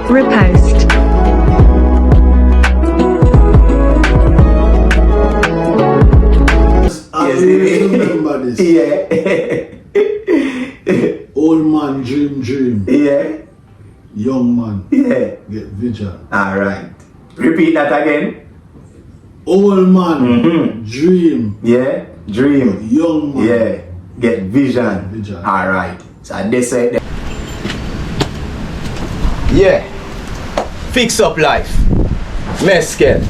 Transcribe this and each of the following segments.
Riposte. I remember this. Yeah. Old man dream. Yeah. Young man Yeah. get vision. Alright. Repeat that again. Old man dream. Yeah. Dream. Young man Yeah. Get vision. Vision. Alright. So this say Yeah. Fix up life. Meskel.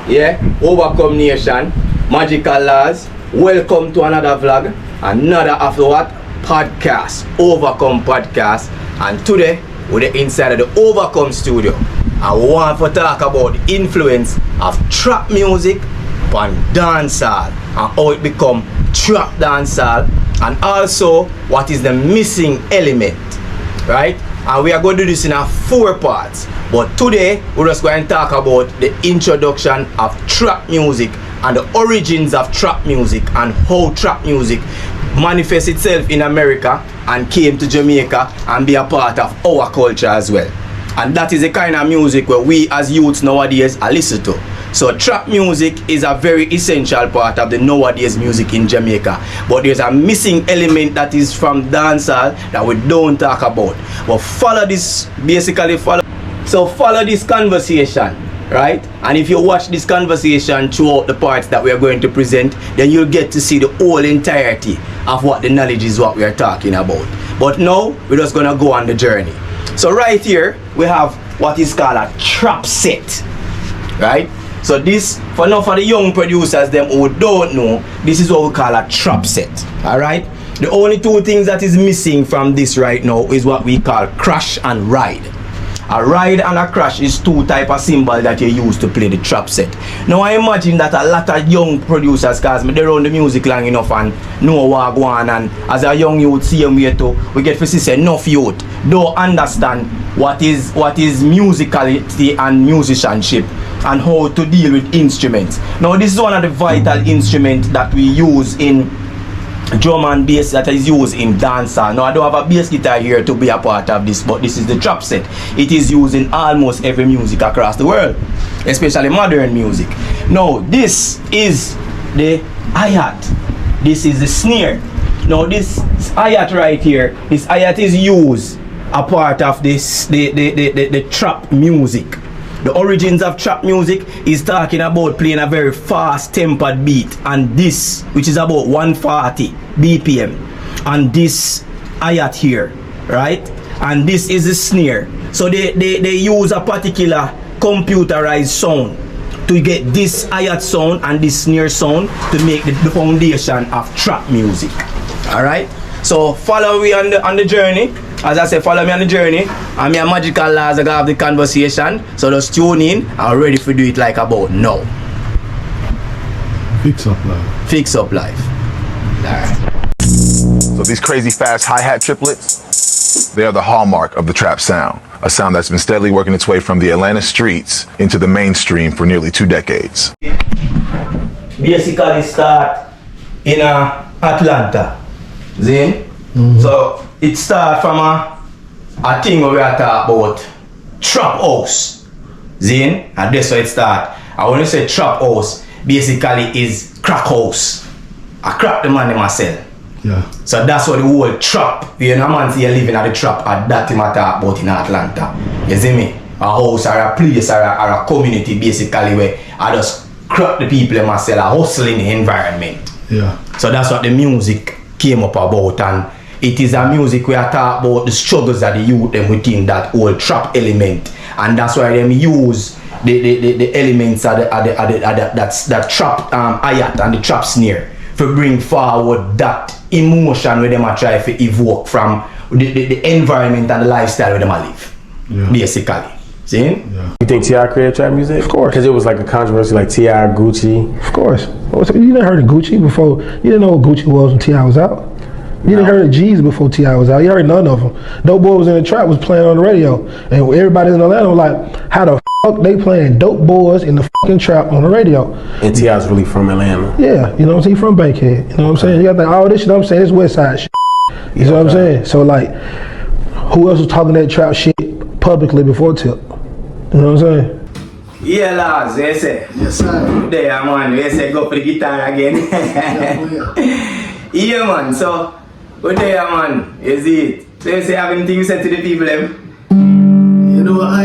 Yeah. Overcome nation. Magical laws. Welcome to another vlog. Another after what? Podcast. Overcome podcast. And today we're inside of the Overcome studio. I want to talk about the influence of trap music on dancehall and how it become trap dancehall, and also what is the missing element, right? And we are going to do this in 4 parts, but today we're just going to talk about the introduction of trap music and the origins of trap music and how trap music manifests itself in America and came to Jamaica and be a part of our culture as well. And that is the kind of music where we as youths nowadays are listen to. So trap music is a very essential part of the nowadays music in Jamaica. But there's a missing element that is from dancehall that we don't talk about. But follow this, follow this conversation, right? And if you watch this conversation throughout the parts that we are going to present, then you'll get to see the whole entirety of what the knowledge is what we are talking about. But now we're just gonna go on the journey. So right here we have what is called a trap set, right? So this, for the young producers them who don't know, this is what we call a trap set. Alright? The only 2 things that is missing from this right now is what we call crash and ride. A ride and a crash is 2 type of symbol that you use to play the trap set. Now I imagine that a lot of young producers, cause they run the music long enough and know what go on, and as a young youth see them way too, we get to see enough youth don't understand what is musicality and musicianship and how to deal with instruments. Now this is one of the vital instruments that we use in drum and bass that is used in dancehall. Now I don't have a bass guitar here to be a part of this, but this is the trap set. It is used in almost every music across the world, especially modern music. Now this is the hi-hat. This is the snare. Now this hi-hat right here, this hi-hat is used a part of this the trap music. The origins of trap music is talking about playing a very fast tempered beat, and this, which is about 140 BPM, and this hi-hat here, right? And this is the snare. So they use a particular computerized sound to get this hi-hat sound and this snare sound to make the foundation of trap music. Alright? So follow me on the journey. As I say, follow me on the journey. I'm your magical laws are gonna have the conversation. So just tune in. I'm ready to do it like about now. Fix up life. Fix up life. Alright. So these crazy fast hi-hat triplets, they are the hallmark of the trap sound, a sound that's been steadily working its way from the Atlanta streets into the mainstream for nearly 2 decades. Basically start in Atlanta. See? So it starts from a thing where we are talking about trap house. See? And that's where it starts. And when you say trap house, basically is crack house. I crack the man in myself. Yeah. So that's what the whole trap, you know, man see you living at the trap at that time I talk about in Atlanta. You see me? A house or a place or a community basically where I just crack the people in myself, a hustling environment. Yeah. So that's what the music came up about, and it is a music where I talk about the struggles that the youth them within that whole trap element, and that's why them use the elements of that trap hi-hat and the trap snare to bring forward that emotion where them are try to evoke from the environment and the lifestyle where them are live. Yeah. Basically. See? Yeah. You think T.I. created trap music? Of course. Because it was like a controversy like T.I. Gucci. Of course. You never heard of Gucci before. You didn't know what Gucci was when T.I. was out. You didn't heard of G's before T.I. was out. You heard none of them. Dope Boy was in the trap, was playing on the radio. And everybody in Atlanta was like, how the fuck they playing Dope Boys in the fucking trap on the radio? And T.I.'s really from Atlanta. Yeah, you know what I'm saying? From Bankhead. You know what I'm saying? You got to think all this shit I'm saying, it's West Side shit. You know what I'm saying? So like, who else was talking that trap shit publicly before Tip. You know what I'm saying? Yeah, lads, you say. Yes, sir. There, man, you say go for the guitar again. Yeah. Yeah, man, so, what there, man, you see it. So you say, have anything you said to the people, them? You know, I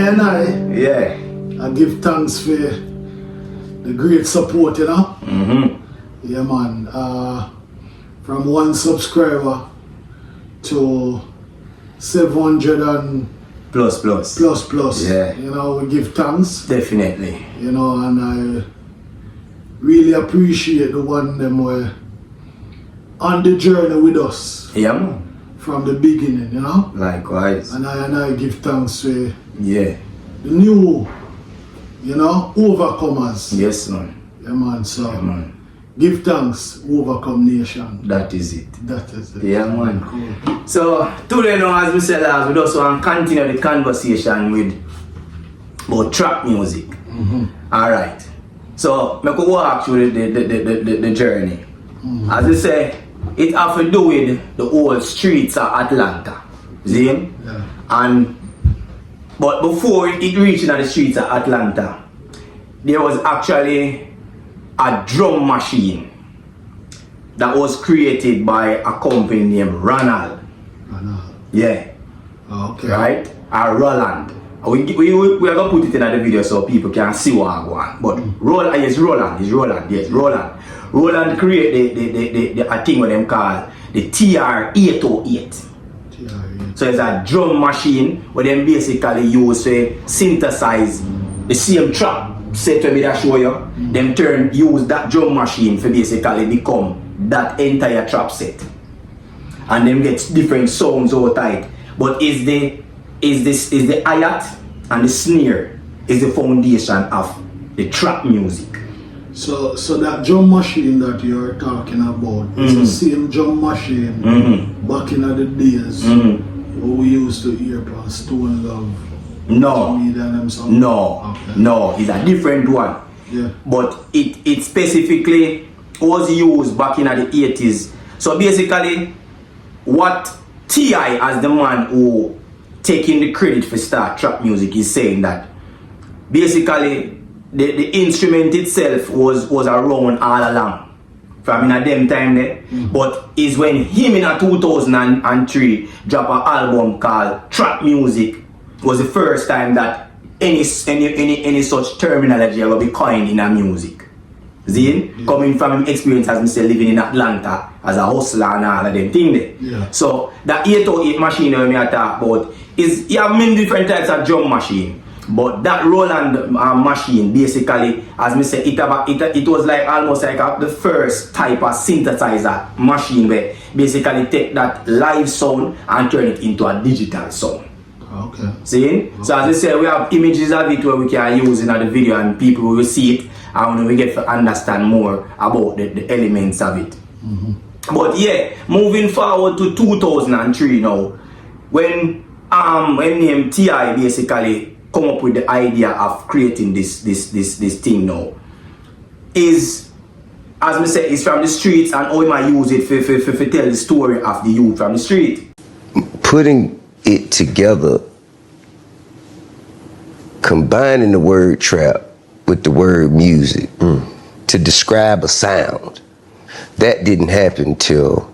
Yeah. give thanks for the great support, you know? Yeah, man. From 1 subscriber to 700 and plus. Yeah. You know, we give thanks. Definitely. You know, and I really appreciate the one them were on the journey with us Yeah, man. from the beginning, you know? Likewise. And I give thanks to Yeah. the new, you know, overcomers. Yes, man. Yeah, man. So, Yeah, man. give thanks, overcome nation. That is it. That is it. Yeah, man. Cool. So, today now, as we said, we just want to continue the conversation with about trap music. Alright. So, I could walk through the journey. As we say, it have to do with the old streets of Atlanta. See? Yeah. But before it reached the streets of Atlanta, there was actually a drum machine that was created by a company named Ronald. Yeah. Okay. Right? Or Roland. We are going to put it in the video so people can see what I want. But Roland, yes, Roland. Roland created a thing what them call the TR-808. So it's a drum machine where them basically use to synthesize the same trap set when I show you. Them use that drum machine for basically become that entire trap set. And them get different sounds out tight. But is the hi-hat and the snare is the foundation of the trap music. So that drum machine that you're talking about is the same drum machine back in the days what we used to hear from Stone Love. No, Okay. no, it's a different one. Yeah. But it specifically was used back in the 80s. So basically, what T.I. as the man who taking the credit for start trap music is saying that basically the instrument itself was around all along from in a them time there. But is when him in a 2003 drop an album called Trap Music was the first time that any such terminology will be coined in a music. See? Coming from him experience as Mr. living in Atlanta as a hustler and all of them thing there. Yeah. So that 808 machine that I talk about is you have many different types of drum machine. But that Roland machine basically, as I said, it was like almost like the first type of synthesizer machine where basically take that live sound and turn it into a digital sound. Okay. See? Okay. So as I said, we have images of it where we can use in the video and people will see it and we get to understand more about the elements of it. But yeah, moving forward to 2003 now, when named T.I. basically come up with the idea of creating this thing now, is, as I say, it's from the streets and how we might use it for tell the story of the youth from the street. Putting it together, combining the word trap with the word music to describe a sound, that didn't happen till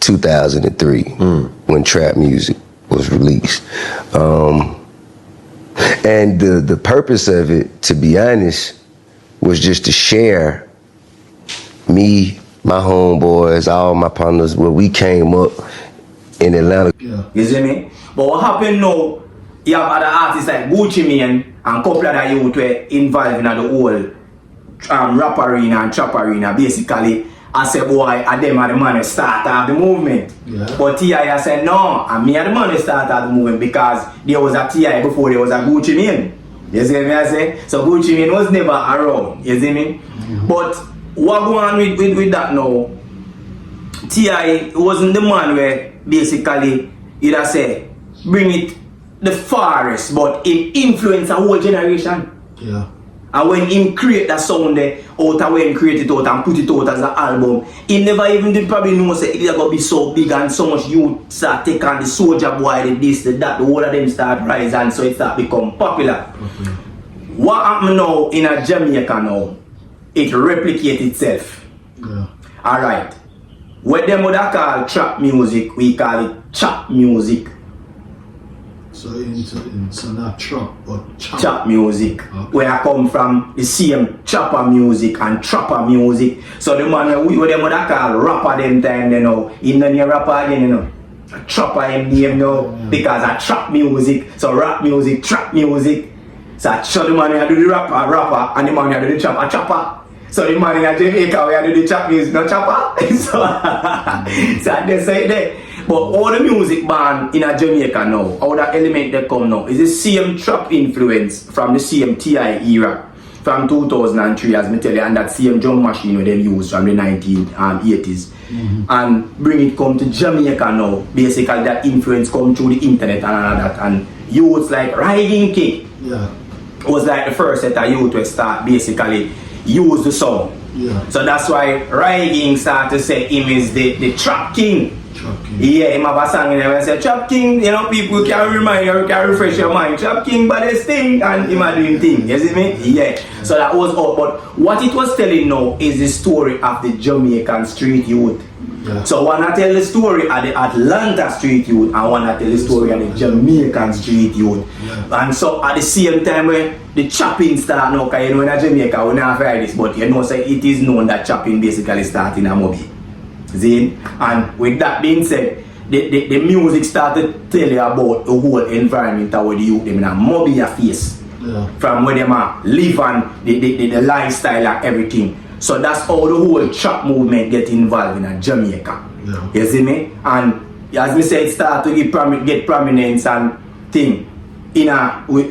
2003 when trap music was released. And the purpose of it, to be honest, was just to share me, my homeboys, all my partners, where we came up in Atlanta. Yeah. You see me? But what happened now, you have other artists like Gucci Mane and couple other youth were involved in the whole rap arena and trap arena. Basically, I said, boy, I them are the man who start off the movement. Yeah. But T.I. said, no, and me are the man who start off the movement because there was a T.I. before there was a Gucci Mane. You see me? I say? So Gucci Mane was never around. You see me? But what going on with that now? T.I. wasn't the man where basically, you'd say, bring it the farthest, but it influenced a whole generation. Yeah. And when him create that sound there, out of when him create it out and put it out as an album, he never even did probably know say it's gonna be so big and so much youth start take on the Soldier Boy, the this, the that, the whole of them start rise and so it start become popular. What happened now in a Jamaica now? It replicate itself. Yeah. Alright. What them would call trap music, we call it chop music. So it's not trap, but Chop music. Okay. Where I come from, the same chopper music and trapper music. So the man what them would call rapper them time, you know. In the near rapper again, you know. A trapper him name now because I trap music. So rap music, trap music. So the man who do the rapper, and the man who do the chopper. So the man in Jamaica where do the chop music, no chopper. so they say that. But all the music band in a Jamaica now, all the element that come now, is the same trap influence from the same T.I era from 2003 as me tell you, and that same drum machine where they use from the 1980s. And bring it come to Jamaica now. Basically that influence come through the internet and all that. And youths like Rygin King was like the first set of youth to start basically use the song. So that's why Rygin started to say him is the trap king. Yeah, him have a song in there and say Trap King, you know, people can remind you, can refresh your mind. Trap King baddest thing and him a doing thing, you see me? Yeah. So that was all. But what it was telling now is the story of the Jamaican street youth. So wanna tell the story of the Atlanta street youth and wanna tell the story of the Jamaican street youth. And so at the same time when the chopping start now, because you know in Jamaica we not heard this, but you know say it is known that chopping basically start in a movie. See? And with that being said, the music started to tell you about the whole environment of where the youth them in a mobile face. From where them live and the lifestyle and everything. So that's how the whole trap movement get involved in Jamaica. You see me? And as me say, it start to get prominence and thing. In a we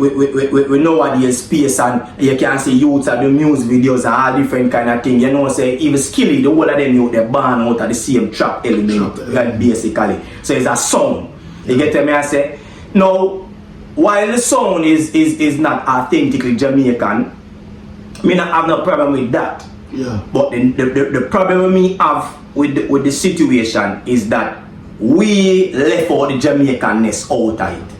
nowadays space and you can see youths are the music videos and all different kind of thing. You know say even Skilly, the whole of them youth they born out of the same trap element like basically. So it's a sound. You get me I say? Now while the sound is not authentically Jamaican, me not have no problem with that. But the problem me have with the situation is that we left out the Jamaicanness out of it.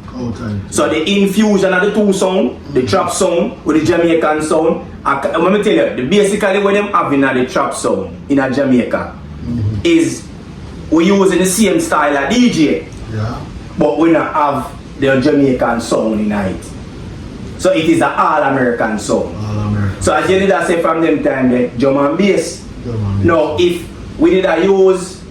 So the infusion of the two sound, the trap sound with the Jamaican sound, let me tell you, basically what them having the trap sound in a Jamaica is we using the same style of DJ, but we not have the Jamaican sound in it. So it is an all-American sound. So as you did I say from them time, the drum and bass. Now if we did use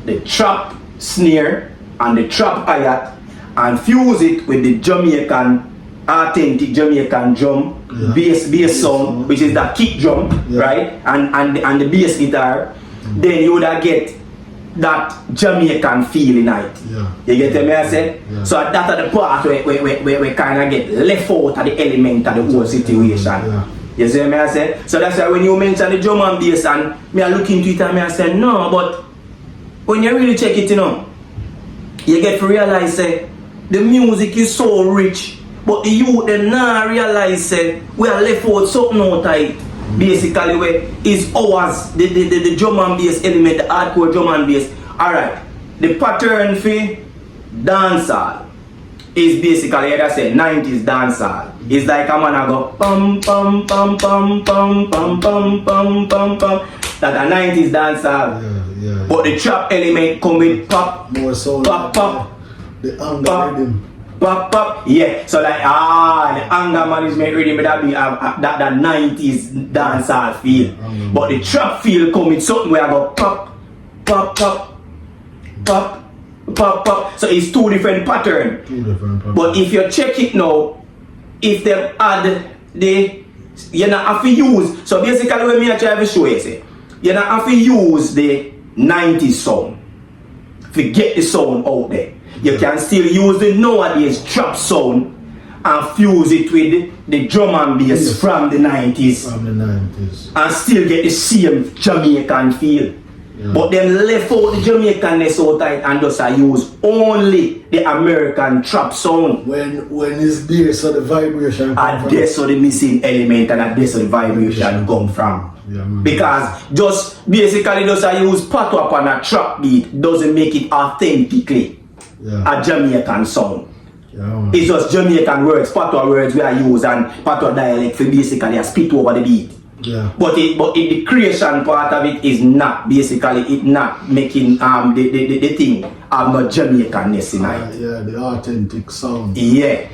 the trap snare and the trap hi-hat and fuse it with the Jamaican, authentic Jamaican drum, bass sound, which is the kick drum, right? And the bass guitar, then you would get that Jamaican feel in it. You get me I say? So that's the part where we kind of get left out of the element of the whole situation. You see me I say? So that's why when you mention the drum and bass and me I look into it and me I say no, but when you really check it, you know, you get to realize the music is so rich, but the youth them now realize we are left out something out of it. Basically where is ours, the drum and bass element, the hardcore drum and bass. Alright, the pattern for dancehall is basically, like I said, 90s dancehall. It's like a man a go pum pum pum pum pum pum pum pum pum pum. That's a 90s dancehall. But the trap element come with pop, more sound pop, pop, the anger pop, rhythm. pop, pop. Yeah. So like the anger management rhythm that be that 90s dancehall feel. But the trap feel come with something where I go pop, pop, pop, pop, pop, pop. So it's two different patterns. But if you check it now, if they add you not have to use. So basically when me I try to show you say, you not have to use the 90s sound. Forget the sound out there. You can still use the nowadays trap sound and fuse it with the drum and bass from the 90s. And still get the same Jamaican feel. But them left out the Jamaicanness out of it and just use only the American trap sound. When it's there, so the vibration come And from. that's where the missing element and that's where the vibration come from. Yeah, man. Because just basically just use patois on a trap beat doesn't make it authentically a Jamaican sound. Yeah, man. It's just Jamaican words, patois words we are use and patois dialect for basically a spit over the beat. Yeah. But the creation part of it is not basically it not making the thing have no Jamaicanness in it. Yeah, the authentic sound. Yeah.